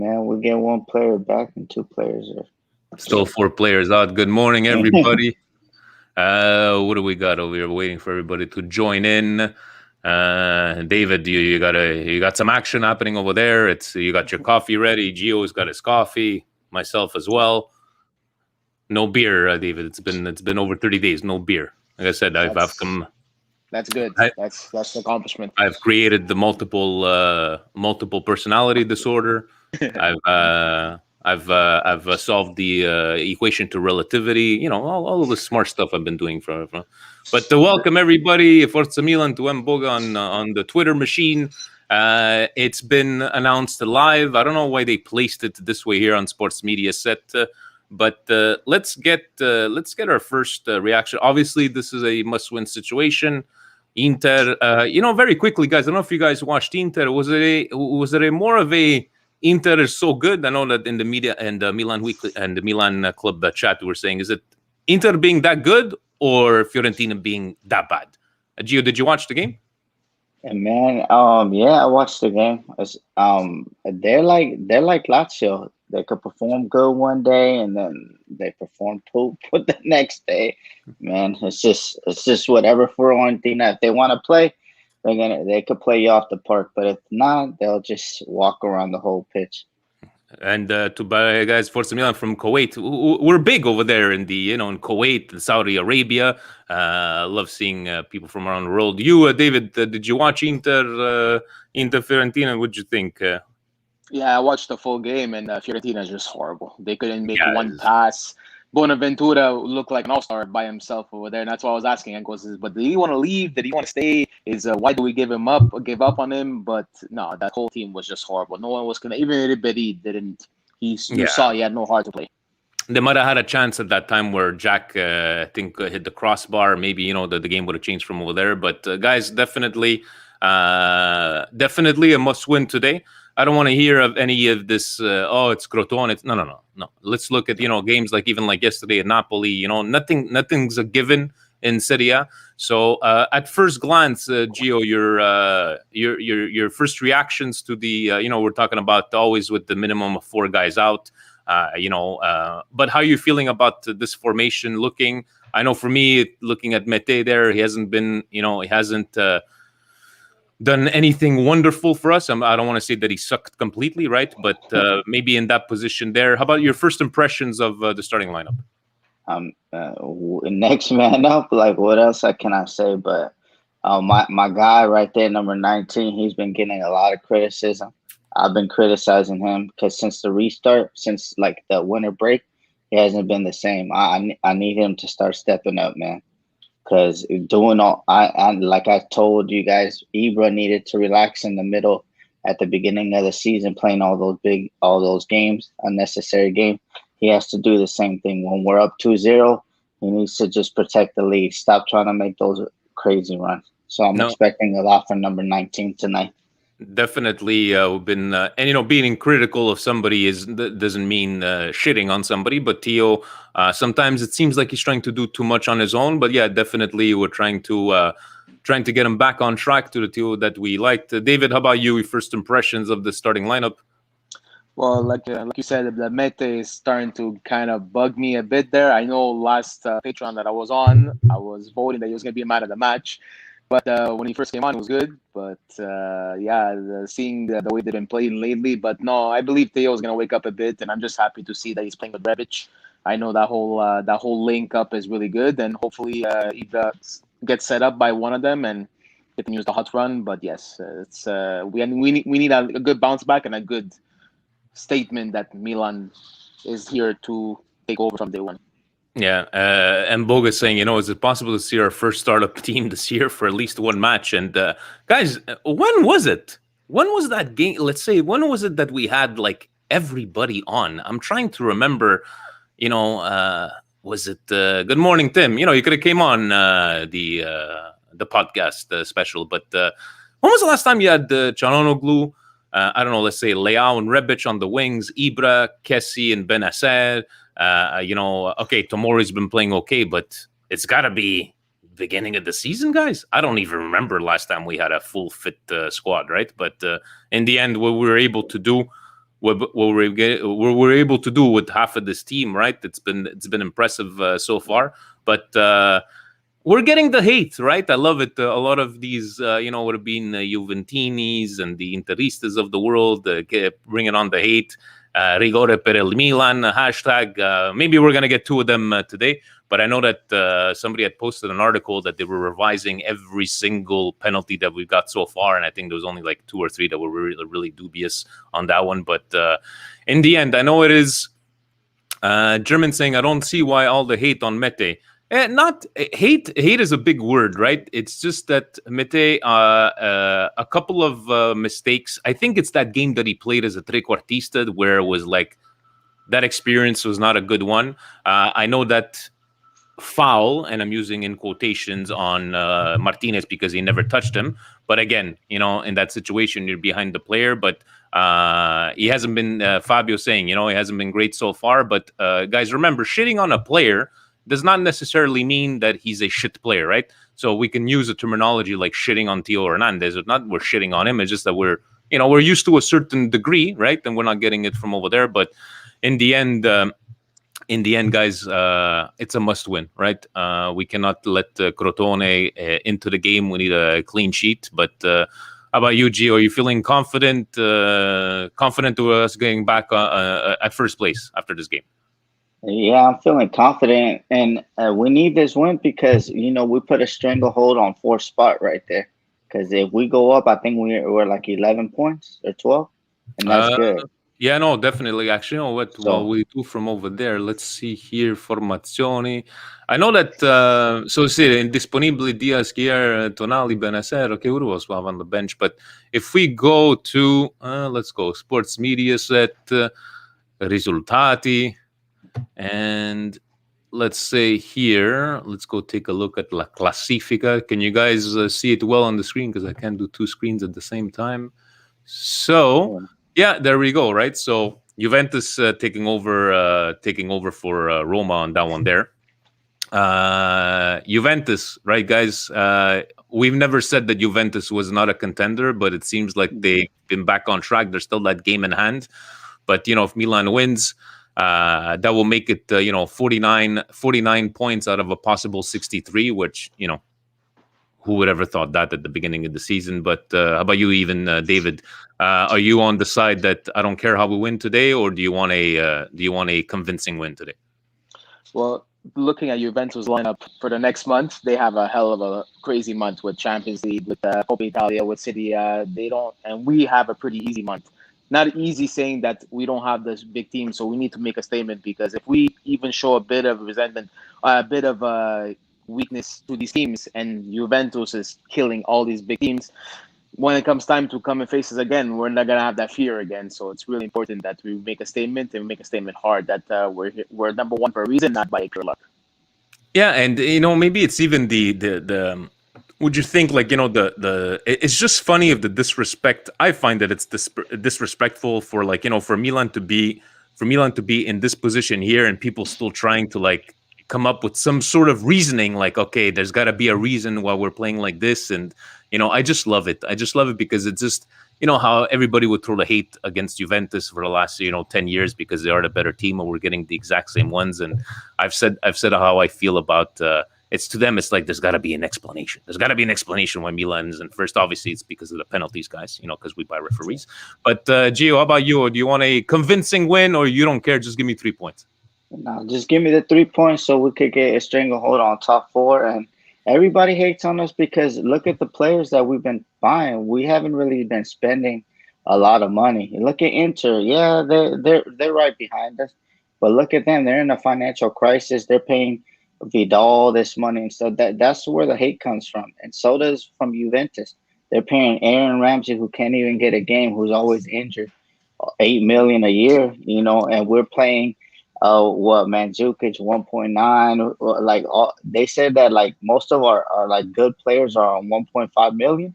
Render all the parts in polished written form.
Man, we get one player back and two players are Still here. four players out. Good morning, everybody. What do we got over here? Waiting for everybody to join in. David, you got some action happening over there. It's you got your coffee ready. Gio's got his coffee. Myself as well. No beer, David. It's been over 30 days. No beer. Like I said, I've That's come. that's good. I, That's the accomplishment. I've created the multiple personality disorder. I've solved the equation to relativity. You know, all of the smart stuff I've been doing for. But to welcome everybody, Forza Milan to Mboga on the Twitter machine. It's been announced live. I don't know why they placed it this way here on Sports Media Set. But let's get our first reaction. Obviously, this is a must-win situation. Inter, very quickly, guys. I don't know if you guys watched Inter. Was it a more of a Inter is so good? I know that in the media and Milan Weekly and the Milan Club chat we were saying, is it Inter being that good or Fiorentina being that bad? Gio, did you watch the game? And man, yeah, I watched the game. They're like Lazio. They could perform good one day and then they perform poop with the next day. Man, it's just whatever for Fiorentina. If they want to play, they could play you off the park. But if not, they'll just walk around the whole pitch. And to buy guys, Forza Milan from Kuwait, we're big over there in in Kuwait and Saudi Arabia. Love seeing people from around the world. You, David, did you watch Inter Fiorentina? What'd you think? Yeah, I watched the full game, and Fiorentina is just horrible. They couldn't make Yeah, one pass. Bonaventura looked like an all-star by himself over there, and that's why I was asking. And goes, but did he want to leave? Did he want to stay? Why do we give up on him? But no, that whole team was just horrible. No one was gonna. Even Ribéry didn't. You Yeah. saw he had no heart to play. They might have had a chance at that time where Jack, I think, hit the crossbar. Maybe the game would have changed from over there. But guys, definitely a must-win today. I don't want to hear of any of this. It's Crotone. It's no. Let's look at games like even like yesterday at Napoli. Nothing's a given in Serie A. So at first glance, Gio, your first reactions to the we're talking about always with the minimum of four guys out. But how are you feeling about this formation looking? I know for me, looking at Mete there, he hasn't been, he hasn't done anything wonderful for us. I don't want to say that he sucked completely, right? But maybe in that position there. How about your first impressions of the starting lineup? Next man up. Like, what else can I say? But my guy right there, number 19, he's been getting a lot of criticism. I've been criticizing him because since the restart, since like the winter break, he hasn't been the same. I need him to start stepping up, man. Because doing I like I told you guys, Ibra needed to relax in the middle at the beginning of the season, playing all those games, unnecessary game. He has to do the same thing when we're up 2-0. He needs to just protect the lead. Stop trying to make those crazy runs. So I'm expecting a lot from number 19 tonight. Definitely, we've been and being critical of somebody doesn't mean shitting on somebody. But Theo, sometimes it seems like he's trying to do too much on his own. But yeah, definitely, we're trying to get him back on track to the Theo that we liked. David, how about you? Your first impressions of the starting lineup? Well, like you said, the Mete is starting to kind of bug me a bit there. I know last Patreon that I was on, I was voting that he was going to be a man of the match. But when he first came on, it was good. But seeing the way they've been playing lately. But no, I believe Theo is going to wake up a bit, and I'm just happy to see that he's playing with Rebic. I know that whole link up is really good, and hopefully he gets set up by one of them and continues the hot run. But yes, it's we need a good bounce back and a good statement that Milan is here to take over from day one. Yeah, and Boga saying, is it possible to see our first startup team this year for at least one match? And guys, when was it? When was that game? Let's say, when was it that we had like everybody on? I'm trying to remember. Was it? Good morning, Tim. You could have came on the podcast special, but when was the last time you had Çalhanoğlu? I don't know. Let's say Leao and Rebic on the wings, Ibra, Kessie, and Benacer. Okay, Tomori's been playing okay, but it's got to be beginning of the season, guys. I don't even remember last time we had a full fit squad, right? But in the end, what we were able to do what we're able to do with half of this team, right? It's been impressive so far, but we're getting the hate, right? I love it. A lot of these, would have been Juventinis and the Interistas of the world bringing on the hate. Rigore per il Milan hashtag. Maybe we're gonna get two of them today, but I know that somebody had posted an article that they were revising every single penalty that we've got so far, and I think there was only like 2 or 3 that were really, really dubious on that one. But in the end, I know it is German saying, I don't see why all the hate on Mete. Not hate. Hate is a big word, right? It's just that Mete, a couple of mistakes. I think it's that game that he played as a trequartista where it was like that experience was not a good one. I know that foul, and I'm using in quotations on Martinez because he never touched him. But again, in that situation, you're behind the player. But he hasn't been, Fabio saying, he hasn't been great so far. But guys, remember, shitting on a player does not necessarily mean that he's a shit player, right? So we can use a terminology like shitting on Theo Hernandez. It's not we're shitting on him. It's just that we're used to a certain degree, right? And we're not getting it from over there. But in the end, guys, it's a must-win, right? We cannot let Crotone into the game. We need a clean sheet. But how about you, Gio? Are you feeling confident to us getting back at first place after this game? Yeah, I'm feeling confident, and we need this win because we put a stranglehold on 4th spot right there. Because if we go up, I think we're like 11 points or 12, and that's good. Yeah, no, definitely. Actually, what we do from over there? Let's see here, formazioni. I know that. So sì, indisponibili Diaz, Kier, Tonali, Benacer. Okay, who else we have on the bench? But if we go to, let's go sports media set, risultati. And let's say here, let's go take a look at La Classifica. Can you guys see it well on the screen? Because I can't do 2 screens at the same time. So, yeah, there we go, right? So Juventus taking over for Roma on that one there. Juventus, right, guys? We've never said that Juventus was not a contender, but it seems like they've been back on track. There's still that game in hand. But, if Milan wins, that will make it, 49 points out of a possible 63, which, who would ever thought that at the beginning of the season? But how about you, even David? Are you on the side that I don't care how we win today, or do you want a convincing win today? Well, looking at Juventus lineup for the next month, they have a hell of a crazy month with Champions League, with Coppa Italia, with City. And we have a pretty easy month. Not easy saying that we don't have this big team, so we need to make a statement, because if we even show a bit of resentment, a bit of weakness to these teams, and Juventus is killing all these big teams, when it comes time to come and face us again, we're not going to have that fear again. So it's really important that we make a statement, and make a statement hard, that we're number one for a reason, not by pure luck. Yeah, and maybe it's even the would you think, like, it's just funny of the disrespect. I find that it's disrespectful for, like, for Milan to be in this position here, and people still trying to, like, come up with some sort of reasoning, like, okay, there's got to be a reason why we're playing like this. And I just love it. Because it's just, how everybody would throw the hate against Juventus for the last 10 years because they are the better team, and we're getting the exact same ones. And I've said how I feel about it's to them. It's like there's got to be an explanation. There's got to be an explanation why Milan isn't first. Obviously, it's because of the penalties, guys. Because we buy referees. But Gio, how about you? Do you want a convincing win, or you don't care? Just give me 3 points. No, just give me the 3 points so we could get a stranglehold on top 4. And everybody hates on us because look at the players that we've been buying. We haven't really been spending a lot of money. Look at Inter. Yeah, they're right behind us. But look at them. They're in a financial crisis. They're paying Vidal this money and stuff. That's where the hate comes from. And so does from Juventus. They're paying Aaron Ramsey, who can't even get a game, who's always injured, $8 million a year, and we're playing Mandzukic 1.9, like they said that like most of our like good players are on 1.5 million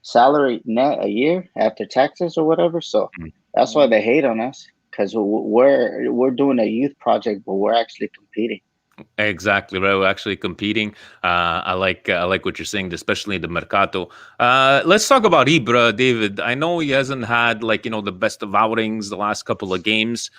salary net a year after taxes or whatever. So that's why they hate on us, because we're doing a youth project, but we're actually competing. Exactly right. We're actually competing. I like what you're saying, especially the Mercato. Let's talk about Ibra, David. I know he hasn't had the best of outings the last couple of games.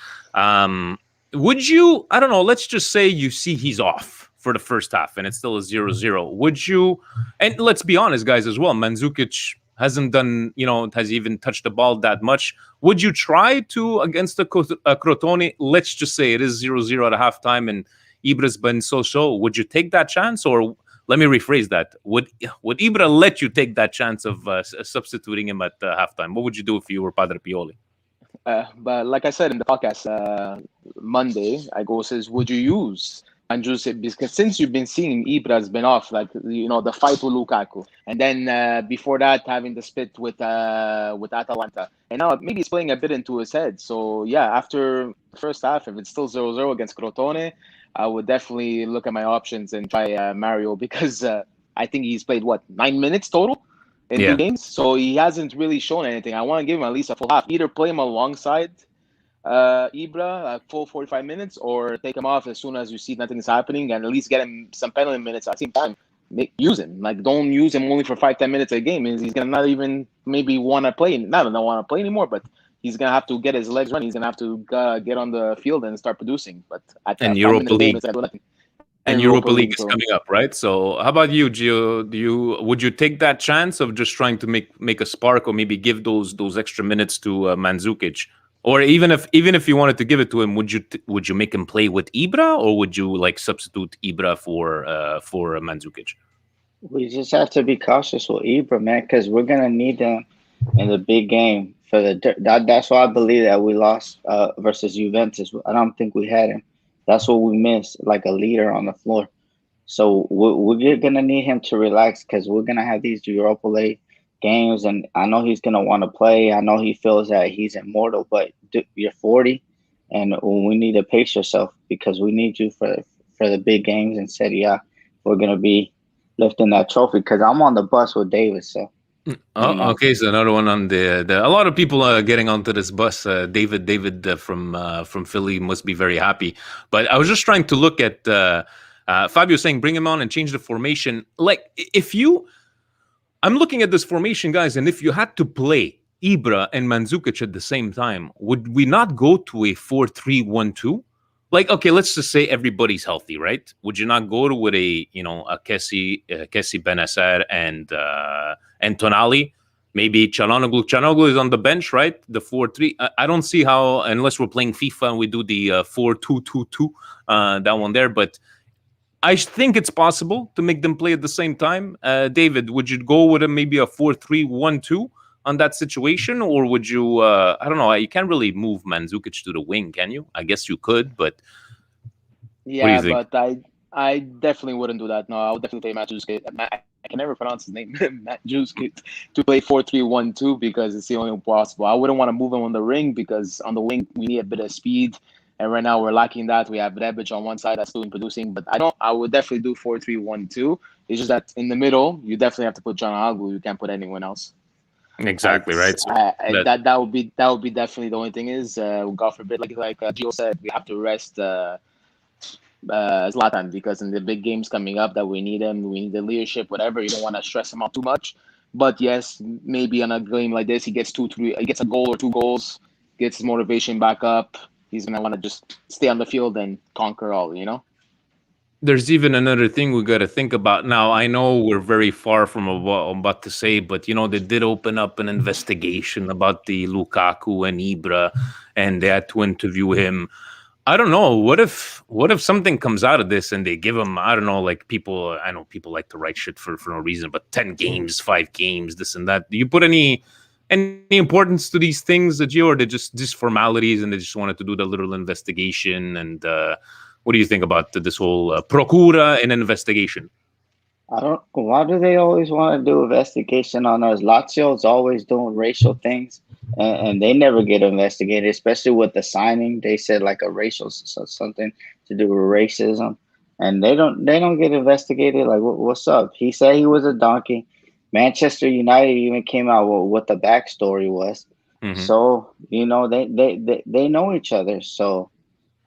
Would you? I don't know. Let's just say you see he's off for the first half, and it's still a 0-0. Would you? And let's be honest, guys, as well. Mandzukic hasn't done, has even touched the ball that much. Would you try to against the Crotone? Let's just say it is 0-0 at halftime, and Ibra's been so. Would you take that chance, or let me rephrase that? Would Ibra let you take that chance of substituting him at halftime? What would you do if you were Padre Pioli? But like I said in the podcast Monday, I says, would you use Mandzukic? Because since you've been seeing Ibra's been off, the fight with Lukaku, and then before that having the split with Atalanta, and now maybe it's playing a bit into his head. So yeah, after the first half, if it's still 0-0 against Crotone, I would definitely look at my options and try Mario, because I think he's played 9 minutes total in 2 games, so he hasn't really shown anything. I want to give him at least a full half. Either play him alongside Ibra at full 45 minutes, or take him off as soon as you see nothing's happening, and at least get him some penalty minutes at the same time. Use him. Don't use him only for 5-10 minutes a game. He's gonna not even maybe want to play. Not want to play anymore, but he's gonna have to get his legs running. He's gonna have to get on the field and start producing. But at Europa League. And Europa League is so. coming up, right? So how about you, Gio? Would you take that chance of just trying to make a spark, or maybe give those extra minutes to Mandzukic? Or even if you wanted to give it to him, would you make him play with Ibra, or would you substitute Ibra for Mandzukic? We just have to be cautious with Ibra, man, because we're gonna need them in the big game for that's why I believe that we lost versus Juventus. I don't think we had him. That's what we missed, like a leader on the floor. So we're going to need him to relax, because we're going to have these Europa League games, and I know he's going to want to play. I know he feels that he's immortal, but you're 40, and we need to pace yourself, because we need you for the big games in Serie A. We're going to be lifting that trophy, because I'm on the bus with David, so. Okay. So another one on the a lot of people are getting onto this bus. David from Philly must be very happy. But I was just trying to look at Fabio saying bring him on and change the formation. I'm looking at this formation, guys, and if you had to play Ibra and Mandzukic at the same time, would we not go to a 4-3-1-2? Okay, let's just say everybody's healthy, right? Would you not go with a Kessie Benacer and Tonali? Maybe Çalhanoğlu. Çalhanoğlu is on the bench, right? The 4-3. I don't see how, unless we're playing FIFA and we do the 4-2-2-2, that one there. But I think it's possible to make them play at the same time. David, would you go with maybe a 4-3-1-2? On that situation, or would you? I don't know. You can't really move Mandzukic to the wing, can you? I guess you could, but yeah, but I definitely wouldn't do that. No, I would definitely play Mandzukic. I can never pronounce his name, Mandzukic, to play 4-3-1-2, because it's the only possible. I wouldn't want to move him on the ring, because on the wing we need a bit of speed, and right now we're lacking that. We have Rebic on one side that's doing producing, but I would definitely do 4-3-1-2. It's just that in the middle, you definitely have to put Çalhanoğlu. You can't put anyone else. Exactly right. So that would be definitely the only thing is God forbid, like Gio said, we have to rest Zlatan, because in the big games coming up that we need him, we need the leadership, whatever. You don't want to stress him out too much. But yes, maybe on a game like this, he gets he gets a goal or 2 goals, gets his motivation back up. He's gonna want to just stay on the field and conquer all, There's even another thing we got to think about. Now, I know we're very far from what I'm about to say, but, they did open up an investigation about the Lukaku and Ibra, and they had to interview him. I don't know. What if something comes out of this and they give him, I don't know, I know people like to write shit for no reason, but 10 games, 5 games, this and that. Do you put any importance to these things, Gio, or they're just formalities and they just wanted to do the little investigation? And, what do you think about this whole procura and investigation? Why do they always want to do investigation on us? Lazio's always doing racial things, and they never get investigated, especially with the signing. They said a racial something to do with racism, and they don't get investigated. What's up? He said he was a donkey. Manchester United even came out with what the backstory was. Mm-hmm. So they know each other. So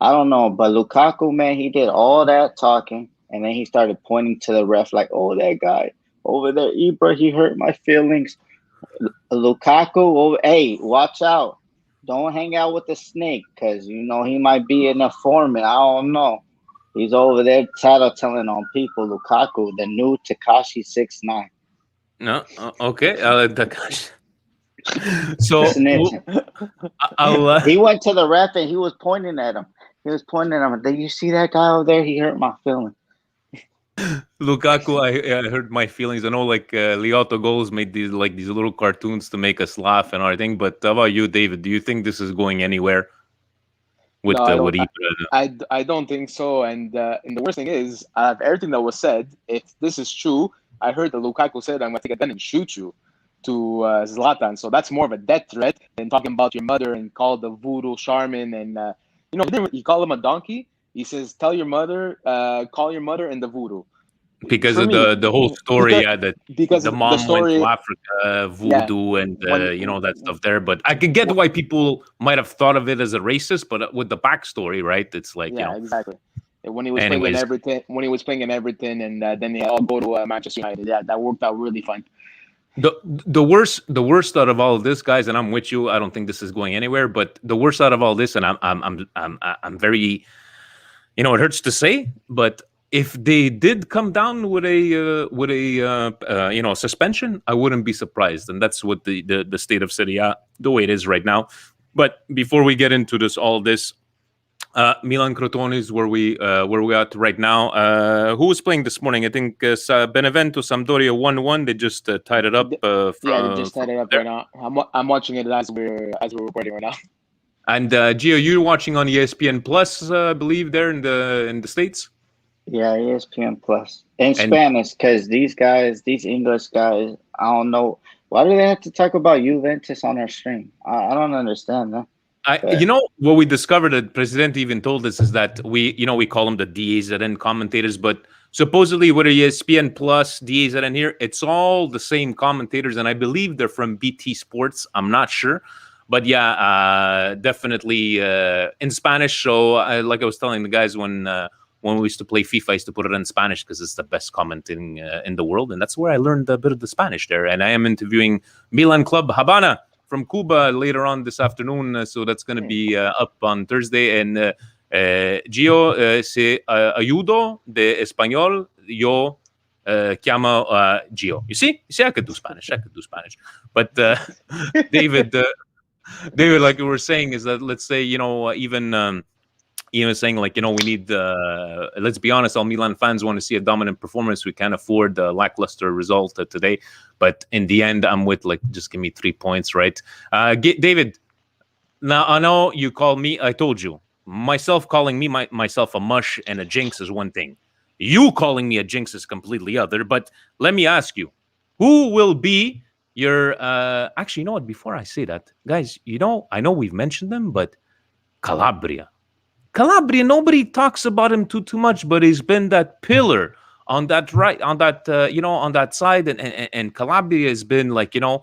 I don't know, but Lukaku, man, he did all that talking, and then he started pointing to the ref like, "Oh, that guy over there, Ibra, he hurt my feelings." Lukaku, oh, hey, watch out! Don't hang out with the snake, cause you know he might be an informant. I don't know. He's over there tattling on people. Lukaku, the new Takashi 6ix9ine. No, okay. Takashi. So Snitching. I'll. He went to the ref and he was pointing at him. He was pointing at him. Did you see that guy over there? He hurt my feelings. Lukaku, I hurt my feelings. I know, like Lyoto Goals made these little cartoons to make us laugh and everything. But how about you, David? Do you think this is going anywhere with No, I don't. with Ibra? I don't think so. And the worst thing is, out of everything that was said, if this is true, I heard that Lukaku said, "I'm going to take a gun and shoot you," to Zlatan. So that's more of a death threat than talking about your mother and call the voodoo shaman. And he called him a donkey. He says, "Tell your mother, call your mother and the voodoo." Because For of me, the whole story, because the the mom story, went to Africa, voodoo, and when that stuff there. But I could get why people might have thought of it as a racist, but with the backstory, right? It's like yeah, exactly. When he was playing in Anyways, Everton, and then they all go to Manchester United. Yeah, that worked out really fine. the worst out of all of this, guys, and I'm with you. I don't think this is going anywhere. But the worst out of all this, and I'm very, it hurts to say, but if they did come down with a suspension, I wouldn't be surprised, and that's what the state of Serie A, the way it is right now. But before we get into all this, Milan Crotone is where we at right now. Who was playing this morning? I think Benevento Sampdoria 1-1. They just tied it up. Yeah, they just tied it up right now. I'm watching it as we're recording right now. And Gio, you're watching on ESPN Plus, I believe, there in the States. Yeah, ESPN Plus in Spanish, because these English guys, I don't know why do they have to talk about Juventus on our stream. I don't understand that. What we discovered that President even told us is that we call them the DAZN commentators, but supposedly with ESPN Plus, DAZN here, it's all the same commentators, and I believe they're from BT Sports. I'm not sure. But yeah, definitely in Spanish. So like I was telling the guys when we used to play FIFA, I used to put it in Spanish because it's the best commenting in the world. And that's where I learned a bit of the Spanish there. And I am interviewing Milan Club Habana from Cuba later on this afternoon. So that's going to be up on Thursday. And Gio, se ayudo de español, yo chiamo Gio. You see, I could do Spanish. But David... David, like we were saying, is that let's say even saying like we need let's be honest, all Milan fans want to see a dominant performance. We can't afford the lackluster result today, but in the end, I'm with like just give me 3 points, right? David, now I know you call me. I told you myself calling me myself a mush and a jinx is one thing. You calling me a jinx is completely other. But let me ask you, who will be your actually, you know what? Before I say that, guys, I know we've mentioned them, but Calabria, nobody talks about him too much, but he's been that pillar on that on that side, and Calabria has been like a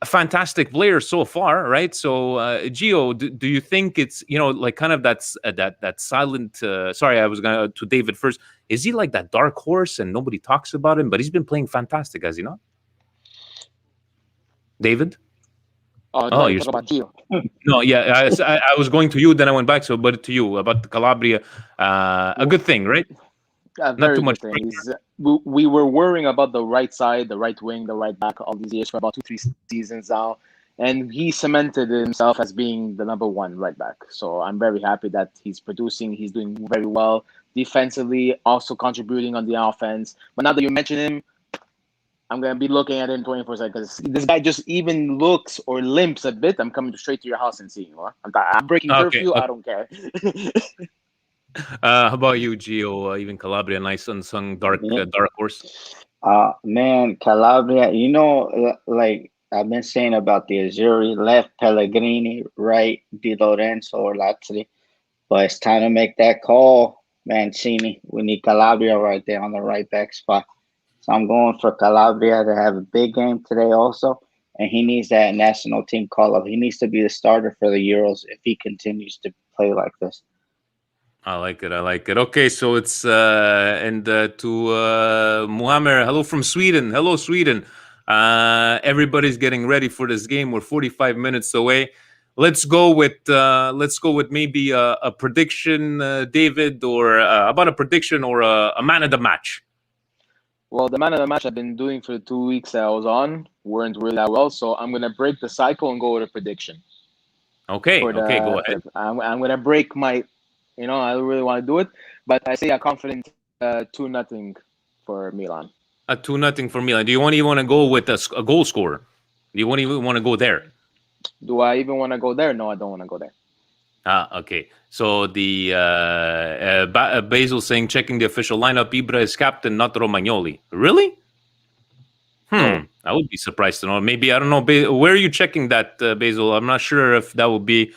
fantastic player so far, right? So Gio, do you think it's like kind of that silent? Sorry, I was going to David first. Is he like that dark horse and nobody talks about him, but he's been playing fantastic, has he not? David? No, you're talking about Gio. No, yeah, I was going to you, then I went back. So, but to you about the Calabria, a good thing, right? Not too much. We were worrying about the right side, the right wing, the right back all these years for about 2-3 seasons now, and he cemented himself as being the number one right back. So I'm very happy that he's producing. He's doing very well defensively, also contributing on the offense. But now that you mention him, I'm going to be looking at him 24/7 because this guy just even looks or limps a bit. I'm coming straight to your house and seeing you. I'm breaking curfew. Okay. I don't care. How about you, Gio? Even Calabria, nice unsung dark horse. Man, Calabria, like I've been saying about the Azzurri, left Pellegrini, right Di Lorenzo or Lazzi. But it's time to make that call, Mancini. We need Calabria right there on the right back spot. So I'm going for Calabria to have a big game today also. And he needs that national team call-up. He needs to be the starter for the Euros if he continues to play like this. I like it. I like it. Okay, so it's and to Muhammad, hello from Sweden. Hello, Sweden. Everybody's getting ready for this game. We're 45 minutes away. Let's go with maybe a prediction, David, or about a prediction or a man of the match. Well, the man of the match I've been doing for the 2 weeks that I was on weren't really that well, so I'm gonna break the cycle and go with a prediction. Okay, go ahead. I'm gonna break my, I don't really want to do it, but I say a confident 2-0 for Milan. A 2-0 for Milan. Do you even want to go with a goal scorer? Do you even want to go there? Do I even want to go there? No, I don't want to go there. Okay. So the Basil saying checking the official lineup, Ibra is captain, not Romagnoli. Really? I would be surprised to know. Maybe, I don't know. Where are you checking that, Basil? I'm not sure if that would be.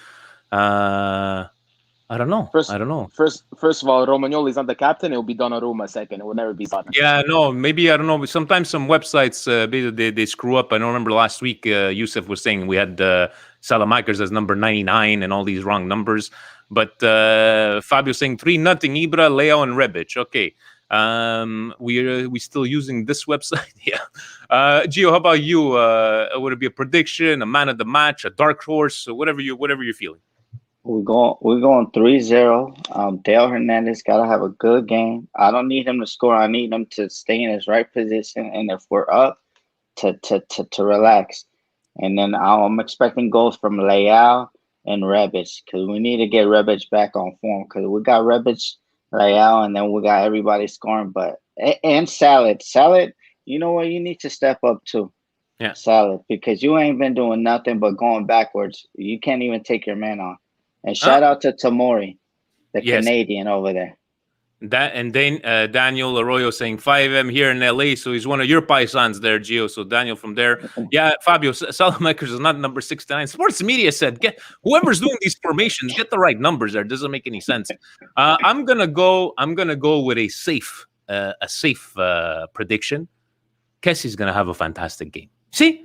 I don't know. First of all, Romagnoli is not the captain. It will be Donnarumma second. It will never be Zlatan. Yeah, no, maybe, I don't know. Sometimes some websites, they screw up. I don't remember last week, Yusuf was saying we had Salamakers as number 99 and all these wrong numbers. But Fabio saying 3-0, Ibra, Leao, and Rebic. Okay. We still using this website? Yeah. Gio, how about you? Would it be a prediction, a man of the match, a dark horse, or whatever you're feeling? We're going 3-0. Dale Hernandez got to have a good game. I don't need him to score. I need him to stay in his right position. And if we're up, to relax. And then I'm expecting goals from Leao and Rebic, because we need to get Rebic back on form, because we got Rebic, Leao, and then we got everybody scoring. And Salad, you know what? You need to step up too. Yeah, Salad, because you ain't been doing nothing but going backwards. You can't even take your man on. And shout out to Tomori, the Canadian over there. That and then Daniel Arroyo saying 5M here in LA, so he's one of your paisans there, Gio. So Daniel from there, yeah. Fabio Salamakers is not number 69. Sports Media said, whoever's doing these formations, get the right numbers there. Doesn't make any sense. I'm gonna go with a safe prediction. Kessi's gonna have a fantastic game. See,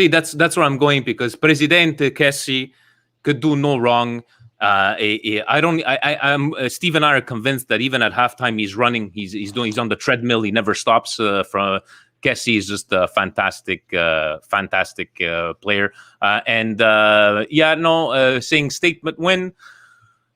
that's where I'm going, because Presidente Kessi could do no wrong. Steve and I are convinced that even at halftime he's running, he's on the treadmill, he never stops. From Kessi is just a fantastic player. Saying statement win.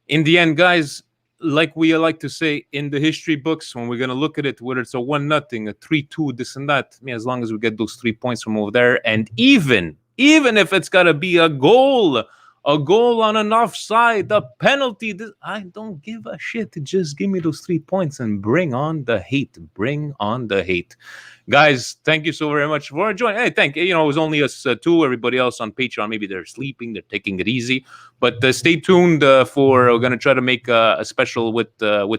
In the end, guys, like we like to say in the history books, when we're gonna look at it, whether it's a 1-0, a 3-2, this and that, as long as we get those 3 points from over there, and even if it's gotta be a goal on an offside, a penalty, I don't give a shit. Just give me those 3 points and bring on the hate. Guys, thank you so very much for joining. Hey, it was only us two. Everybody else on Patreon, maybe they're sleeping, they're taking it easy. But stay tuned for, we're going to try to make a special with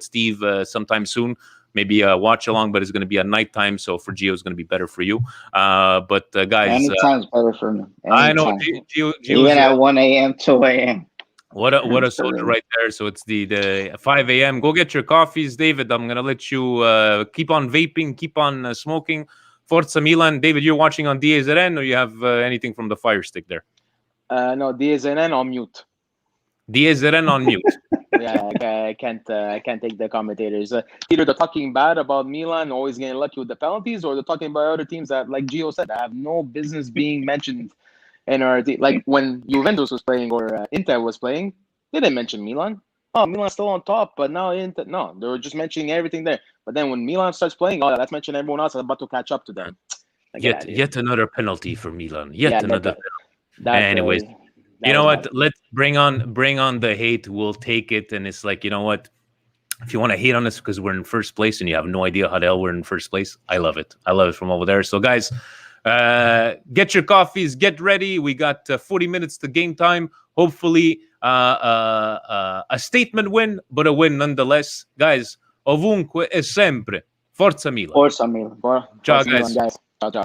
Steve sometime soon. Maybe a watch along, but it's going to be at nighttime. So for Gio, it's going to be better for you. Guys, anytime's better for me. I know. Gio, even at 1 a.m., 2 a.m. What a soldier right there. So it's the 5 a.m. Go get your coffees, David. I'm going to let you keep on vaping, keep on smoking. Forza Milan. David, you're watching on DAZN, or you have anything from the Fire Stick there? No, DAZN on mute. DAZN on mute. Yeah, I can't take the commentators. Either they're talking bad about Milan, always getting lucky with the penalties, or they're talking about other teams that, like Gio said, have no business being mentioned in our team. Like when Juventus was playing or Inter was playing, they didn't mention Milan. Oh, Milan's still on top, but now Inter, no, they were just mentioning everything there. But then when Milan starts playing, let's mention everyone else about to catch up to them. Yet another penalty for Milan. Another. Anyways. You know what? Let's bring on the hate. We'll take it. And it's like, you know what? If you want to hate on us because we're in first place and you have no idea how the hell we're in first place, I love it. I love it from over there. So, guys, get your coffees, get ready. We got 40 minutes to game time. Hopefully, a statement win, but a win nonetheless. Guys, ovunque e sempre. Forza Milan. Forza Milan. Ciao, guys. Ciao, ciao.